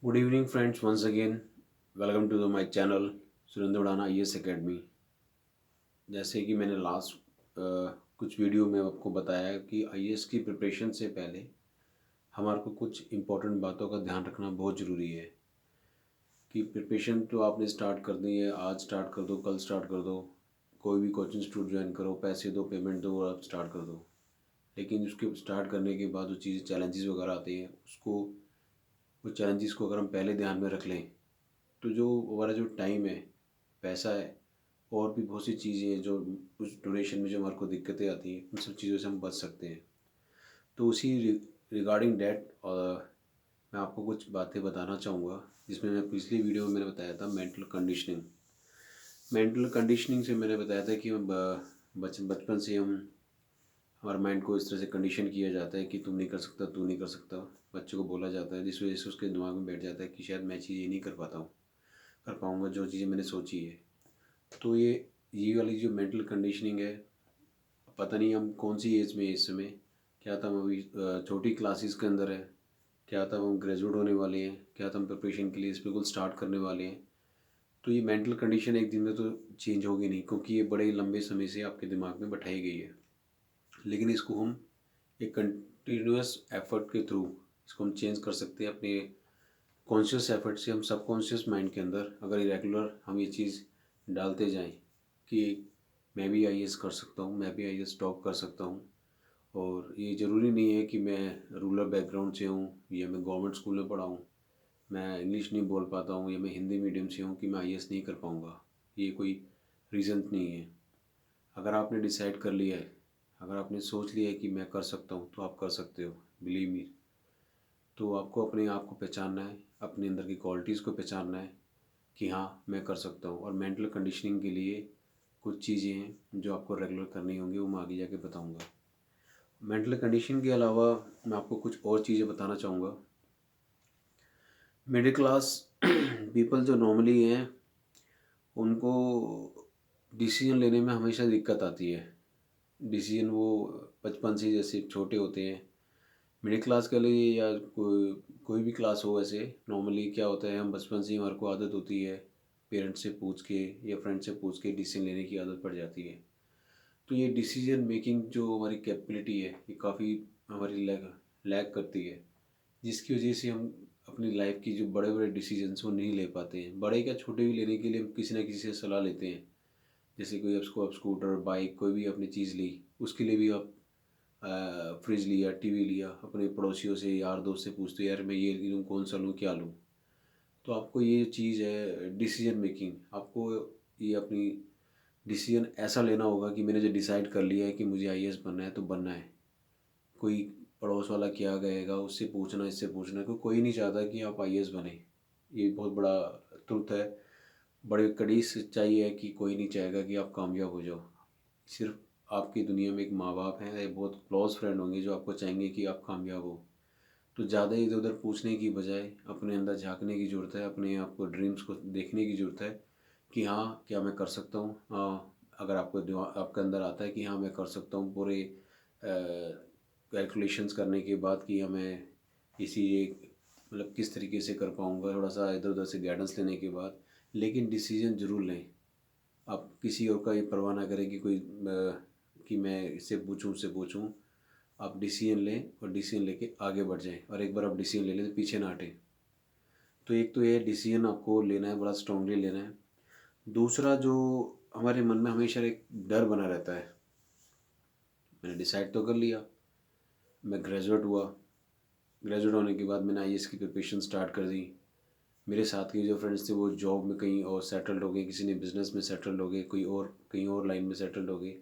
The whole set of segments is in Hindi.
Good evening friends, once again welcome to the my channel Surendra Udana IAS academy. जैसे कि मैंने लास्ट कुछ वीडियो में आपको बताया कि IAS की प्रिपरेशन से पहले हमारे को कुछ इम्पोर्टेंट बातों का ध्यान रखना बहुत ज़रूरी है। कि प्रिपरेशन तो आपने स्टार्ट कर दी है, आज स्टार्ट कर दो, कल स्टार्ट कर दो, कोई भी कोचिंग इंस्टीट्यूट ज्वाइन करो, पैसे दो, पेमेंट दो और आप स्टार्ट कर दो। लेकिन उसके स्टार्ट करने के बाद जो चीज़ें चैलेंजेस वगैरह आती हैं उसको वो चैलेंजेस को अगर हम पहले ध्यान में रख लें तो जो हमारा जो टाइम है, पैसा है और भी बहुत सी चीज़ें हैं जो उस डोनेशन में जो हमारे को दिक्कतें आती हैं, उन सब चीज़ों से हम बच सकते हैं। तो उसी रिगार्डिंग डैट मैं आपको कुछ बातें बताना चाहूँगा, जिसमें मैं पिछली वीडियो में मैंने बताया था मेंटल कंडीशनिंग। मेंटल कंडीशनिंग से मैंने बताया था कि हम बचपन से हम हमारे माइंड को इस तरह से कंडीशन किया जाता है कि तुम नहीं कर सकता, तू नहीं कर सकता। बच्चे को बोला जाता है, जिस वजह से उसके दिमाग में बैठ जाता है कि शायद मैं चीज़ ये नहीं कर पाऊँगा जो चीज़ें मैंने सोची है। तो ये वाली जो मेंटल कंडीशनिंग है, पता नहीं हम कौन सी एज में इस समय, क्या था हम अभी छोटी क्लासेस के अंदर है, क्या था हम ग्रेजुएट होने वाले हैं, क्या था हम प्रिपरेशन के लिए इस बिल्कुल स्टार्ट करने वाले हैं। तो ये मेंटल कंडीशन एक दिन में तो चेंज होगी नहीं, क्योंकि ये बड़े लंबे समय से आपके दिमाग में बैठाई गई है। लेकिन इसको हम एक कंटिन्यूस एफर्ट के थ्रू इसको हम चेंज कर सकते हैं। अपने कॉन्शियस एफर्ट से हम सबकॉन्शियस माइंड के अंदर अगर रेगुलर हम ये चीज़ डालते जाएं कि मैं भी IAS कर सकता हूँ, मैं भी IAS टॉप कर सकता हूँ। और ये ज़रूरी नहीं है कि मैं रूरल बैकग्राउंड से हूँ या मैं गवर्नमेंट स्कूल में पढ़ा हूँ, मैं इंग्लिश नहीं बोल पाता हूँ या मैं हिंदी मीडियम से हूँ कि मैं IAS नहीं कर पाऊँगा। ये कोई रीज़न नहीं है। अगर आपने डिसाइड कर लिया है, अगर आपने सोच लिया है कि मैं कर सकता हूँ, तो आप कर सकते हो, बिलीव मी। तो आपको अपने आप को पहचानना है, अपने अंदर की क्वालिटीज़ को पहचानना है कि हाँ मैं कर सकता हूँ। और मेंटल कंडीशनिंग के लिए कुछ चीज़ें हैं जो आपको रेगुलर करनी होंगी, वो मैं आगे जाके बताऊँगा। मेंटल कंडीशन के अलावा मैं आपको कुछ और चीज़ें बताना चाहूँगा। मिडिल क्लास पीपल जो नॉर्मली हैं, उनको डिसीजन लेने में हमेशा दिक्कत आती है। डिसीजन वो बचपन से जैसे छोटे होते हैं, मिडिल क्लास के लिए या कोई भी क्लास हो, वैसे नॉर्मली क्या होता है, हम बचपन से ही हमारे को आदत होती है पेरेंट्स से पूछ के या फ्रेंड से पूछ के डिसीजन लेने की आदत पड़ जाती है। तो ये डिसीजन मेकिंग जो हमारी कैपेबिलिटी है, ये काफ़ी हमारी लैग करती है, जिसकी वजह से हम अपनी लाइफ की जो बड़े बड़े डिसीजंस वो नहीं ले पाते हैं। बड़े क्या छोटे भी लेने के लिए हम किसी ना किसी से सलाह लेते हैं। जैसे कोई आप स्कूटर, बाइक, कोई भी अपनी चीज़ ली, उसके लिए भी आप फ्रिज लिया, टीवी लिया, अपने पड़ोसियों से, यार दोस्त से पूछते हो, यार मैं ये लूँ, कौन सा लूँ, क्या लूँ। तो आपको ये चीज़ है डिसीजन मेकिंग, आपको ये अपनी डिसीजन ऐसा लेना होगा कि मैंने जो डिसाइड कर लिया है कि मुझे IAS बनना है तो बनना है। कोई पड़ोस वाला क्या कहेगा, उससे पूछना, इससे पूछना, कोई नहीं चाहता कि आप IAS बने। ये बहुत बड़ा ट्रुथ है, बड़ी कड़ी सच्चाई है कि कोई नहीं चाहेगा कि आप कामयाब हो जाओ। सिर्फ आपकी दुनिया में एक माँ बाप हैं या बहुत क्लोज फ्रेंड होंगे जो आपको चाहेंगे कि आप कामयाब हो। तो ज़्यादा इधर उधर पूछने की बजाय अपने अंदर झांकने की ज़रूरत है, अपने आप को, ड्रीम्स को देखने की ज़रूरत है कि हाँ क्या मैं कर सकता हूँ। अगर आपको दिमाग आपके अंदर आता है कि हाँ मैं कर सकता हूँ, पूरे कैलकुलेशंस करने के बाद कि हाँ मैं इसी एक मतलब किस तरीके से कर पाऊँगा, थोड़ा सा इधर उधर से गाइडेंस लेने के बाद, लेकिन डिसीजन ज़रूर लें। आप किसी और का ये परवाह ना करें कि कोई कि मैं इससे पूछूं, उससे पूछूं। आप डिसीजन लें और डिसीजन लेके आगे बढ़ जाएं, और एक बार आप डिसीजन ले लें तो पीछे ना हटें। तो एक तो ये डिसीजन आपको लेना है, बड़ा स्ट्रांगली लेना है। दूसरा, जो हमारे मन में हमेशा एक डर बना रहता है, मैंने डिसाइड तो कर लिया, मैं ग्रेजुएट हुआ, ग्रेजुएट होने के बाद मैंने IAS की प्रिपरेशन स्टार्ट कर दी, मेरे साथ के जो फ्रेंड्स थे वो जॉब में कहीं और सेटल्ड हो गए, किसी ने बिज़नेस में सेटल्ड हो गए, कोई और कहीं और लाइन में सेटल्ड हो गए।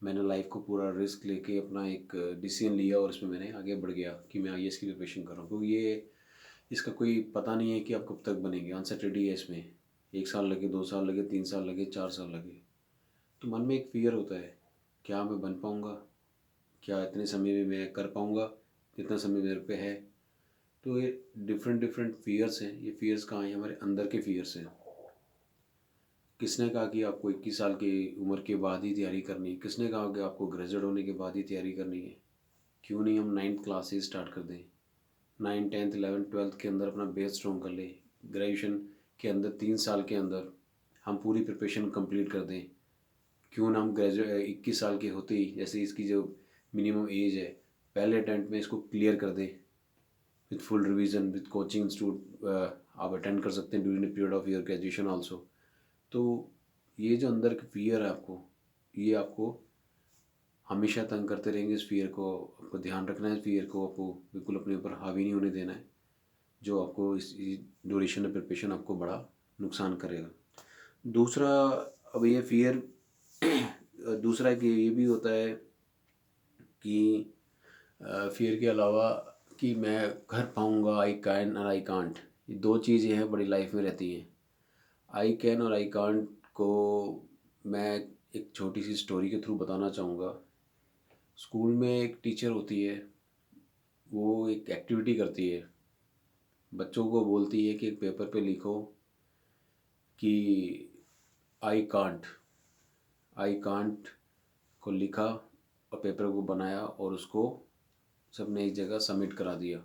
मैंने लाइफ को पूरा रिस्क लेके अपना एक डिसीजन लिया और उसमें मैंने आगे बढ़ गया कि मैं IAS की प्रिपरेशन कर रहा हूँ, क्योंकि ये इसका कोई पता नहीं है कि आप कब तक बनेंगे, अनसर्टेनिटी है इसमें। 1 साल लगे, 2 साल लगे, 3 साल लगे, 4 साल लगे। तो मन में एक फ़ियर होता है, क्या मैं बन पाऊँगा, क्या इतने समय में मैं कर पाऊँगा जितना समय मेरे पे है। तो ये डिफरेंट डिफरेंट फ़ियर्स हैं। ये फ़ियर्स कहाँ हैं? हमारे अंदर के फ़ियर्स हैं। किसने कहा कि आपको 21 साल की उम्र के बाद ही तैयारी करनी है? किसने कहा कि आपको ग्रेजुएट होने के बाद ही तैयारी करनी है? क्यों नहीं हम 9th क्लास से स्टार्ट कर दें? 9 10th 11th 12th के अंदर अपना बेस स्ट्रॉन्ग कर ले, ग्रेजुएशन के अंदर 3 साल के अंदर हम पूरी प्रिपरेशन कंप्लीट कर दें। क्यों ना हम 21 साल के होते ही, जैसे इसकी जो मिनिमम एज है, पहले अटेम्प्ट में इसको क्लियर कर दें with full revision with coaching institute आप अटेंड कर सकते हैं during the period of your graduation also. तो ये जो अंदर का फियर है आपको, ये आपको हमेशा तंग करते रहेंगे। इस फियर को आपको ध्यान रखना है, इस फियर को आपको बिल्कुल अपने ऊपर हावी नहीं होने देना है, जो आपको इस ड्यूरेशन ऑफ प्रिपरेशन आपको बड़ा नुकसान करेगा। दूसरा, अब ये फियर दूसरा कि ये भी होता है कि फियर के अलावा कि मैं कर पाऊँगा, आई कैन और आई कांट, ये दो चीज़ें हैं बड़ी लाइफ में रहती हैं। आई कैन और आई कांट को मैं एक छोटी सी स्टोरी के थ्रू बताना चाहूँगा। स्कूल में एक टीचर होती है, वो एक एक्टिविटी करती है, बच्चों को बोलती है कि एक पेपर पे लिखो कि आई कांट। आई कांट को लिखा और पेपर को बनाया और उसको सबने एक जगह सबमिट करा दिया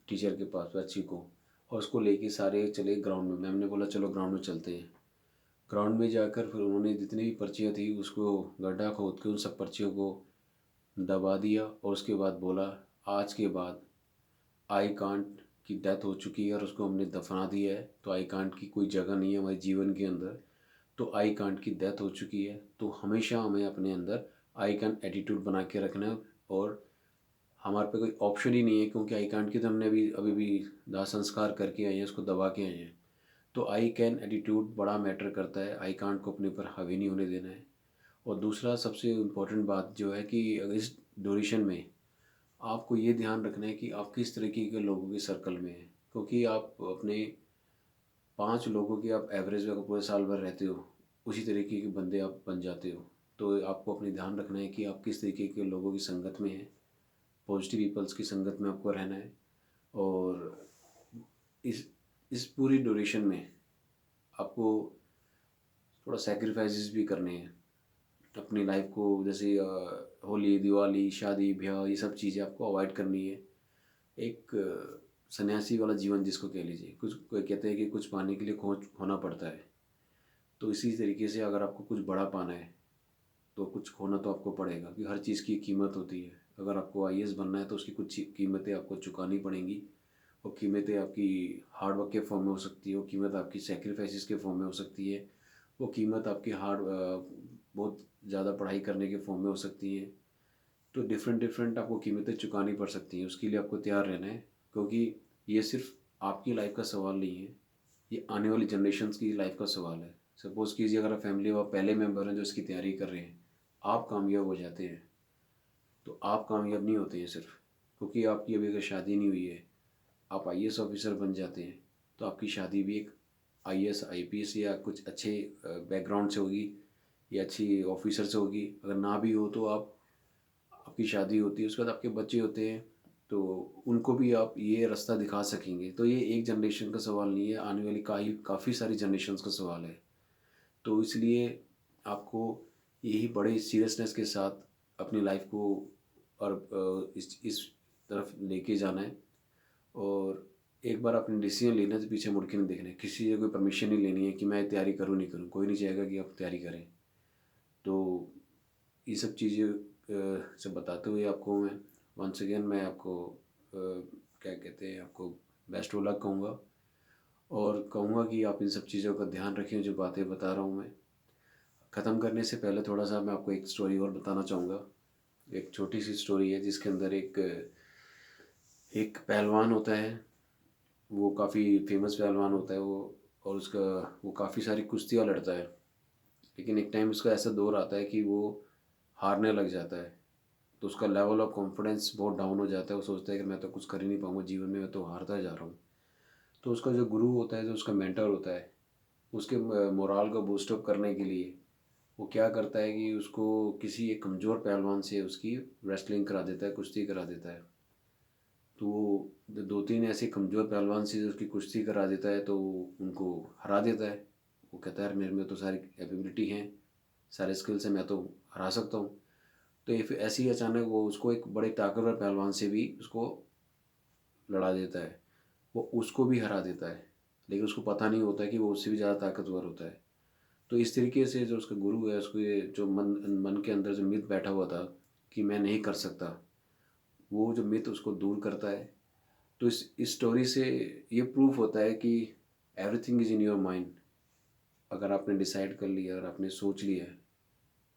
टीचर के पास बच्ची को, और उसको लेके सारे चले ग्राउंड में। मैम ने बोला चलो ग्राउंड में चलते हैं। ग्राउंड में जाकर फिर उन्होंने जितनी भी पर्चियाँ थी उसको गड्ढा खोद के उन सब पर्चियों को दबा दिया, और उसके बाद बोला आज के बाद आई कांट की डेथ हो चुकी है और उसको हमने दफना दिया है, तो आई कांट की कोई जगह नहीं है हमारे जीवन के अंदर। तो आई कांट की डेथ हो चुकी है, तो हमेशा हमें अपने अंदर आई कैन एटीट्यूड बना के रखना है, और हमारे पे कोई ऑप्शन ही नहीं है, क्योंकि आई कांट की तो हमने अभी भी दाह संस्कार करके आए हैं, उसको दबा के आए हैं। तो आई कैन एटीट्यूड बड़ा मैटर करता है, आई कांट को अपने ऊपर हावी नहीं होने देना है। और दूसरा सबसे इम्पोर्टेंट बात जो है कि अगर इस ड्यूरेशन में आपको ये ध्यान रखना है कि आप किस तरीके के लोगों के सर्कल में हैं, क्योंकि आप अपने 5 लोगों की आप एवरेज में अगर पूरे साल भर रहते हो, उसी तरीके के बंदे आप बन जाते हो। तो आपको अपनी ध्यान रखना है कि आप किस तरीके के लोगों की संगत में हैं, पॉजिटिव पीपल्स की संगत में आपको रहना है। और इस पूरी ड्यूरेशन में आपको थोड़ा सेक्रीफाइसेस भी करने हैं अपनी लाइफ को, जैसे होली दिवाली शादी ब्याह ये सब चीज़ें आपको अवॉइड करनी है। एक सन्यासी वाला जीवन जिसको कह लीजिए, कुछ कोई कहते हैं कि कुछ पाने के लिए खोना पड़ता है, तो इसी तरीके से अगर आपको कुछ बड़ा पाना है तो कुछ खोना तो आपको पड़ेगा, क्योंकि हर चीज़ की कीमत होती है। अगर आपको आईएएस बनना है तो उसकी कुछ कीमतें आपको चुकानी पड़ेंगी। वो कीमतें आपकी हार्ड वर्क के फॉर्म में हो सकती है, वो कीमत आपकी सेक्रीफाइसेस के फॉर्म में हो सकती है, वो कीमत आपकी बहुत ज़्यादा पढ़ाई करने के फॉर्म में हो सकती है। तो डिफरेंट डिफरेंट आपको कीमतें चुकानी पड़ सकती हैं, उसके लिए आपको तैयार रहना है, क्योंकि ये सिर्फ आपकी लाइफ का सवाल नहीं है, ये आने वाली जनरेशन्स की लाइफ का सवाल है। सपोज़ कीजिए अगर आप फैमिली में पहले मेंबर हैं जो इसकी तैयारी कर रहे हैं, आप कामयाब हो जाते हैं, तो आप कामयाब नहीं होते हैं सिर्फ क्योंकि आपकी अभी अगर शादी नहीं हुई है, आप आईएएस ऑफिसर बन जाते हैं, तो आपकी शादी भी एक आईएएस आईपीएस या कुछ अच्छे बैकग्राउंड से होगी या अच्छी ऑफिसर से होगी। अगर ना भी हो तो आपकी शादी होती है, उसके बाद आपके बच्चे होते हैं, तो उनको भी आप ये रास्ता दिखा सकेंगे। तो ये एक जनरेशन का सवाल नहीं है, आने वाली काफ़ी सारी जनरेशन्स का सवाल है। तो इसलिए आपको यही बड़े सीरियसनेस के साथ अपनी लाइफ को और इस तरफ लेके जाना है। और एक बार आपने डिसीजन लेना है तो पीछे मुड़ के नहीं देखना है, किसी से कोई परमिशन नहीं लेनी है कि मैं तैयारी करूँ नहीं करूँ, कोई नहीं चाहेगा कि आप तैयारी करें। तो ये सब चीज़ें सब बताते हुए आपको मैं वंस अगेन मैं आपको क्या कहते हैं, आपको बेस्ट ऑफ लक कहूँगा, और कहूँगा कि आप इन सब चीज़ों का ध्यान रखें जो बातें बता रहा हूँ मैं। ख़त्म करने से पहले थोड़ा सा मैं आपको एक स्टोरी और बताना चाहूँगा। एक छोटी सी स्टोरी है जिसके अंदर एक एक पहलवान होता है, वो काफ़ी फेमस पहलवान होता है वो, और उसका वो काफ़ी सारी कुश्तियाँ लड़ता है। लेकिन एक टाइम उसका ऐसा दौर आता है कि वो हारने लग जाता है, तो उसका लेवल ऑफ कॉन्फिडेंस बहुत डाउन हो जाता है। वो सोचता है कि मैं तो कुछ कर ही नहीं पाऊँगा जीवन में, मैं तो हारता जा रहा हूँ। तो उसका जो गुरु होता है, जो उसका मेंटर होता है, उसके मोराल को बूस्टअप करने के लिए वो क्या करता है कि उसको किसी एक कमज़ोर पहलवान से उसकी रेसलिंग करा देता है, कुश्ती करा देता है। तो वो 2-3 ऐसे कमज़ोर पहलवान से उसकी कुश्ती करा देता है, तो उनको हरा देता है। वो कहता है यार मेरे में तो सारी एबिलिटी हैं, सारे स्किल्स हैं, मैं तो हरा सकता हूँ। तो ये फिर ऐसे ही अचानक वो उसको एक बड़े ताकतवर पहलवान से भी उसको लड़ा देता है वो उसको भी हरा देता है, लेकिन उसको पता नहीं होता है कि वो उससे भी ज़्यादा ताकतवर होता है। तो इस तरीके से जो उसका गुरु है उसको ये जो मन मन के अंदर जो मिथ बैठा हुआ था कि मैं नहीं कर सकता, वो जो मिथ उसको दूर करता है। तो इस स्टोरी से ये प्रूफ होता है कि everything is in your mind. अगर आपने डिसाइड कर लिया, अगर आपने सोच लिया है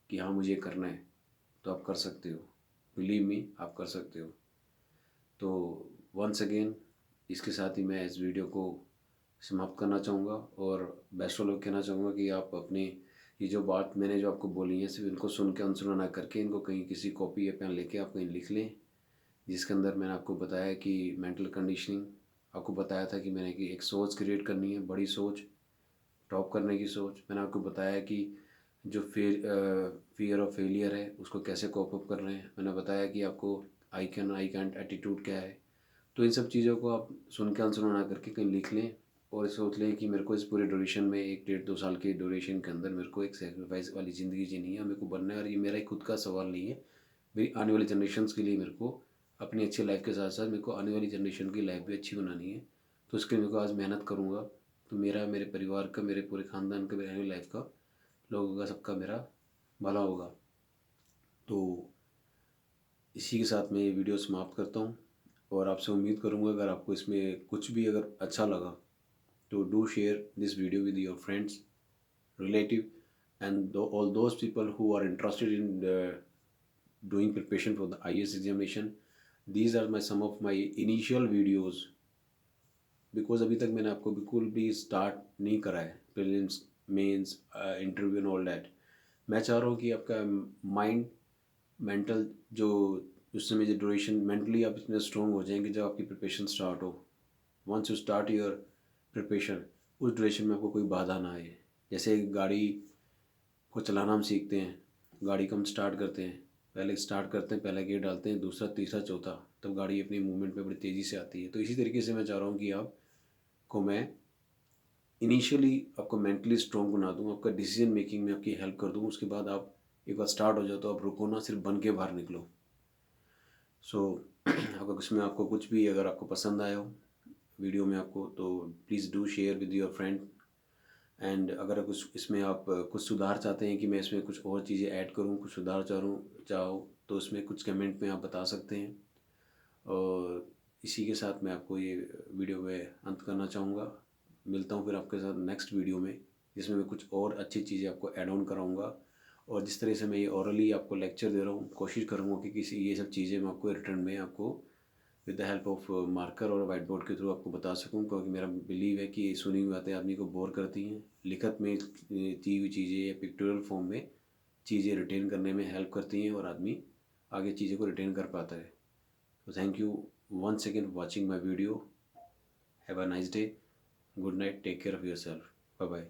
कि हाँ मुझे करना है, तो आप कर सकते हो। बिलीव मी, आप कर सकते हो। तो वंस अगेन इसके साथ ही मैं इस वीडियो को समाप्त करना चाहूँगा और बेस्ट ऑफ लक कहना चाहूँगा कि आप अपनी ये जो बात मैंने जो आपको बोली है सिर्फ इनको सुन के अनसुना ना करके इनको कहीं किसी कॉपी या पेन लेके आप कहीं लिख लें, जिसके अंदर मैंने आपको बताया कि मेंटल कंडीशनिंग, आपको बताया था कि मैंने कि एक सोच क्रिएट करनी है, बड़ी सोच, टॉप करने की सोच। मैंने आपको बताया कि जो फियर ऑफ फेलियर है उसको कैसे कॉप अप कर रहे हैं। मैंने बताया कि आपको आई कैंट एटीट्यूड क्या है। तो इन सब चीज़ों को आप सुन के अनसुना ना करके कहीं लिख लें और सोच लें कि मेरे को इस पूरे ड्यूरेशन में 1 डेढ़ 2 साल के ड्यूरेशन के अंदर मेरे को एक सेक्रीफाइस वाली ज़िंदगी जीनी है, मेरे को बनना है। और ये मेरा ही खुद का सवाल नहीं है, मेरी आने वाली जनरेशन्स के लिए मेरे को अपनी अच्छी लाइफ के साथ साथ मेरे को आने वाली जनरेशन की लाइफ भी अच्छी बनानी है। तो उसके लिए मेरे को आज मेहनत करूँगा, तो मेरा, मेरे परिवार का, मेरे पूरे ख़ानदान का, मेरी आने वाली लाइफ का, लोगों का, सबका मेरा भला होगा। तो इसी के साथ मैं ये वीडियो समाप्त करता हूँ और आपसे उम्मीद करूँगा अगर आपको इसमें कुछ भी अगर अच्छा लगा तो do share this video with your friends, relative, and all those people who are interested in doing preparation for the IAS examination. These are my some of my initial videos, because अभी तक मैंने आपको बिल्कुल भी स्टार्ट नहीं करा है prelims, mains, interview and all that. मैं चाह रहा हूँ कि आपका माइंड, मेंटल जो उस समय जो ड्यूरेशन मेंटली आप इतने स्ट्रॉन्ग हो जाएंगे जब आपकी प्रिपरेशन स्टार्ट हो। Once you start your preparation, उस ड्यूरेशन में आपको कोई बाधा ना आए। जैसे गाड़ी को चलाना हम सीखते हैं, गाड़ी को हम स्टार्ट करते हैं, पहले स्टार्ट करते हैं, पहला गियर डालते हैं, दूसरा तीसरा चौथा, तब गाड़ी अपनी मूवमेंट पे बड़ी तेज़ी से आती है। तो इसी तरीके से मैं चाह रहा हूँ कि आपको मैं इनिशियली आपको मेंटली स्ट्रॉन्ग बना दूँ, आपका डिसीजन मेकिंग में आपकी हेल्प कर दूँ। उसके बाद आप एक बार स्टार्ट हो जाओ तो आप रुको ना, सिर्फ बन के बाहर निकलो। सो अगर उसमें आपको कुछ भी अगर आपको पसंद आया हो वीडियो में आपको, तो please do share with your friend. And अगर कुछ इसमें आप कुछ सुधार चाहते हैं कि मैं इसमें कुछ और चीज़ें ऐड करूं, कुछ सुधार चाहो तो उसमें कुछ कमेंट में आप बता सकते हैं। और इसी के साथ मैं आपको ये वीडियो में अंत करना चाहूँगा। मिलता हूँ फिर आपके साथ नेक्स्ट वीडियो में, जिसमें मैं कुछ और अच्छी चीज़ें आपको ऐड ऑन कराऊँगा। और जिस तरह से मैं ये ओरली आपको लेक्चर दे रहा हूँ, कोशिश करूँगा कि किसी ये सब चीज़ें मैं आपको रिटर्न में आपको with the help of marker और वाइट बोर्ड के थ्रू आपको बता सकूं। क्योंकि मेरा बिलीव है कि सुनी हुई बातें आदमी को बोर करती हैं, लिखत में दी हुई चीज़ें या पिक्टोरियल फॉर्म में चीज़ें रिटेन करने में हेल्प करती हैं और आदमी आगे चीज़ों को रिटेन कर पाता है। तो thank you once again for watching my video. Have a nice day. Good night. Take care of yourself. Bye bye.